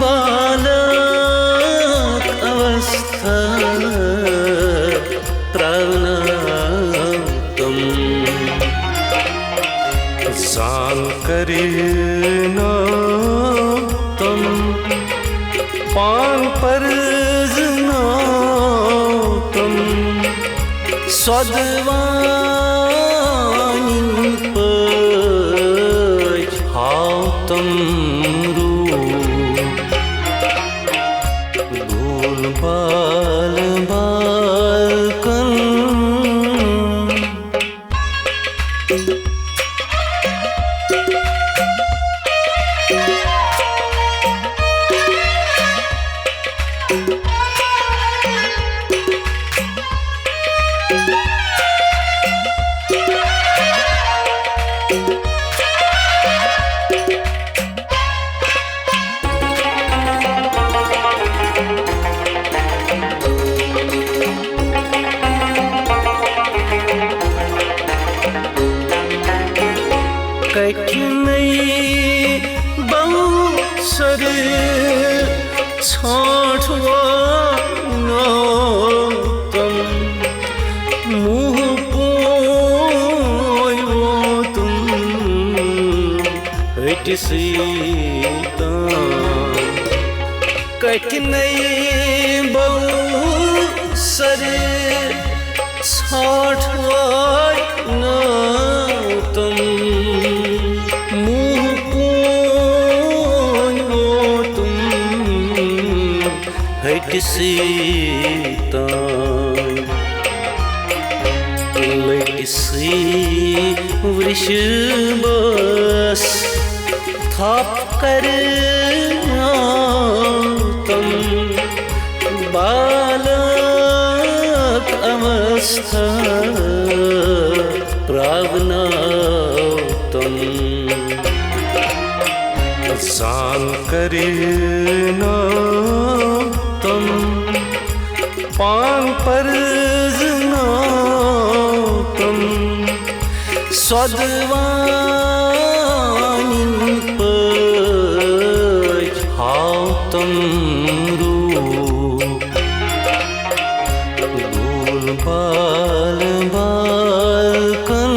बालक अवस्था प्रावनातम जानकरीना तम पान परजना तम स्वदवानिन पज हातम भूल बाल बालकन कठिनाई बहुसर छाठवा तम मुँह पोयो तुम हट सीता कठिनाई बहुसर छाठवा तम हट सीता लटसी वृषभस थाप कर तम बालक अवस्था प्रावनातम जानकरीना तम पान परजना तम स्वदवानिन पज हातम भूल बाल बालकन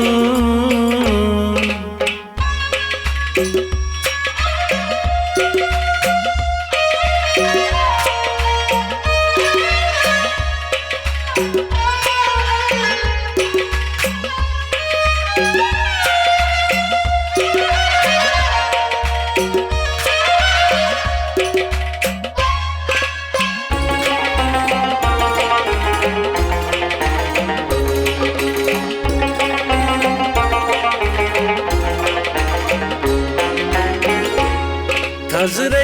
नजरे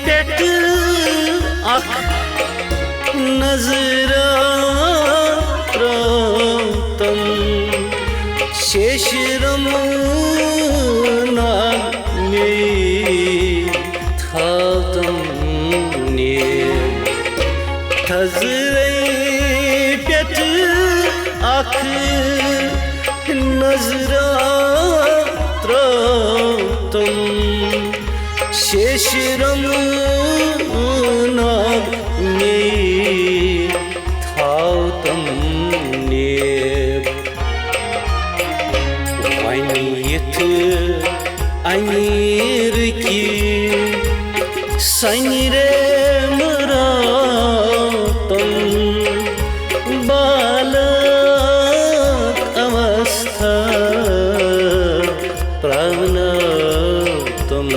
पेट अख नजरा तम शेष रमना में था तम ने नजरे पेट अख नजरा तम शेष रमना में था तम ने वनियत अनीर की संरे मरा तम बालक अवस्था प्रावनातम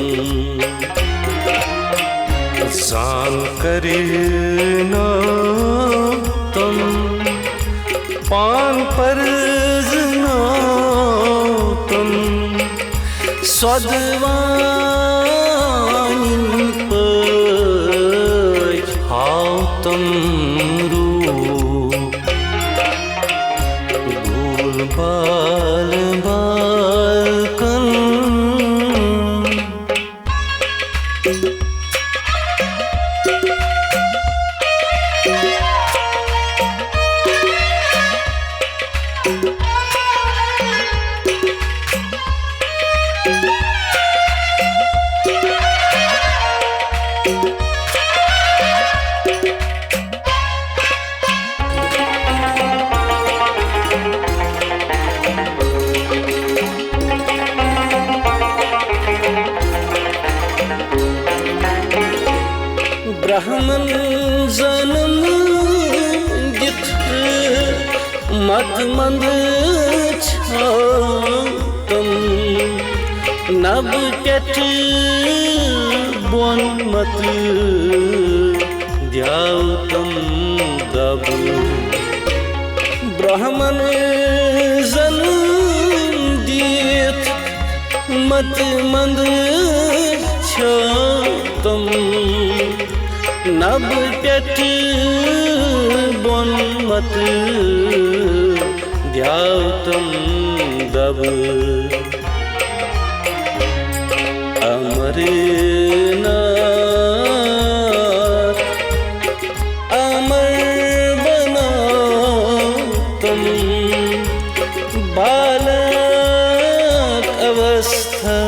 जानकरीना तम पान परजना तम स्वदवानिन पज हातम भूल बाल बालकन ब्राह्मण जन्म दित मत मंद छातम नब पेट बोन मत द्यावतम दब ब्राह्मण जन्म दित मत मंद छातम नब पेट बोन मत द्यावतम दब अमरनाथ अमर बनातम बालक अवस्था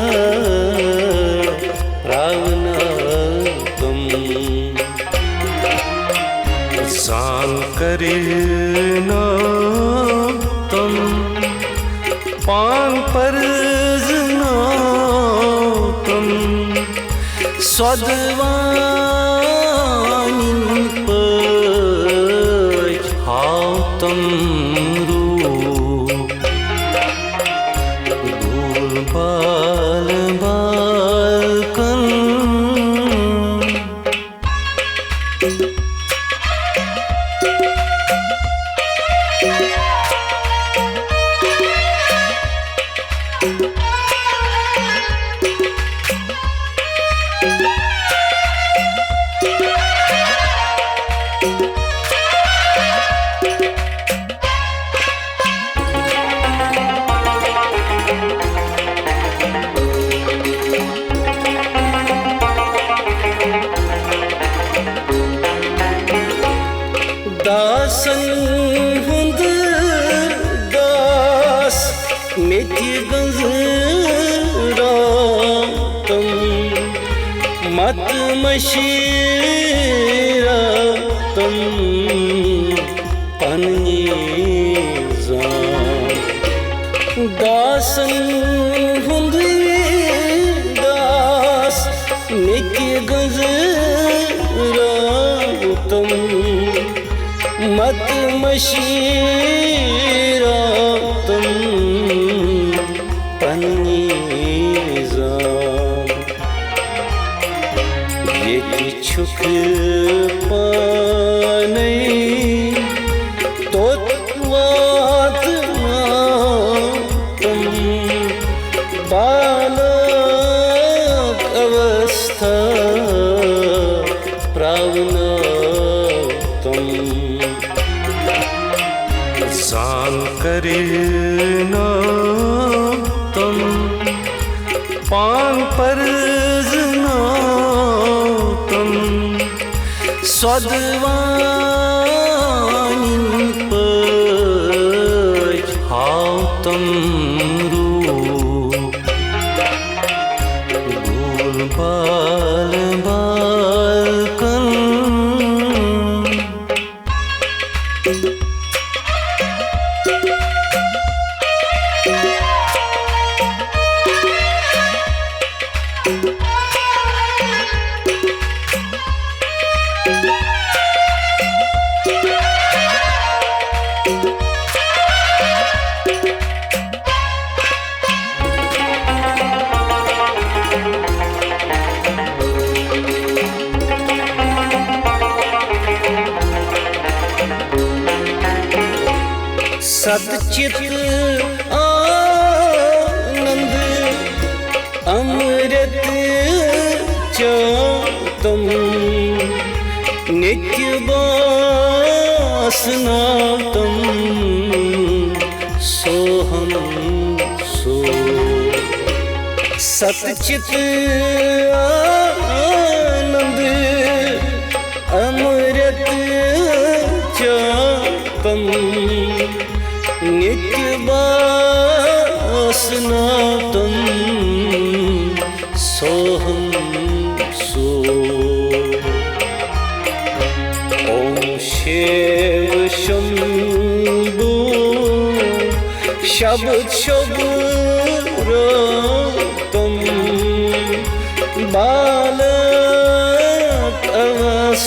प्रावनातम जान करना तुम पान पर तुम स्वदवानिन पछातम रूप दूर बाल बालकन दासन हुंद दास मेथी गंजरातम मत मशीरातम पन्नी जान दासन हुंद दास मेथी गंजरातम मत मशीरातम पन्नी जान ये छुक पाने तो वात तुम बालक अवस्था प्रावनातम जान करना तुम पान पर तुम स्वदवानिन पछातम रूप दूर बाल बालकन सतचित आनंद अमृत चातम नित्य वासनातम सोहम सो सतचित आनंद अमृत चातम नित्य वासनातम सोहम सो ओम शिव शंभु शब्द शब्दम बालक अवस्था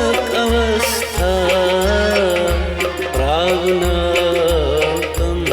बालकावस्था प्राज्ञातम्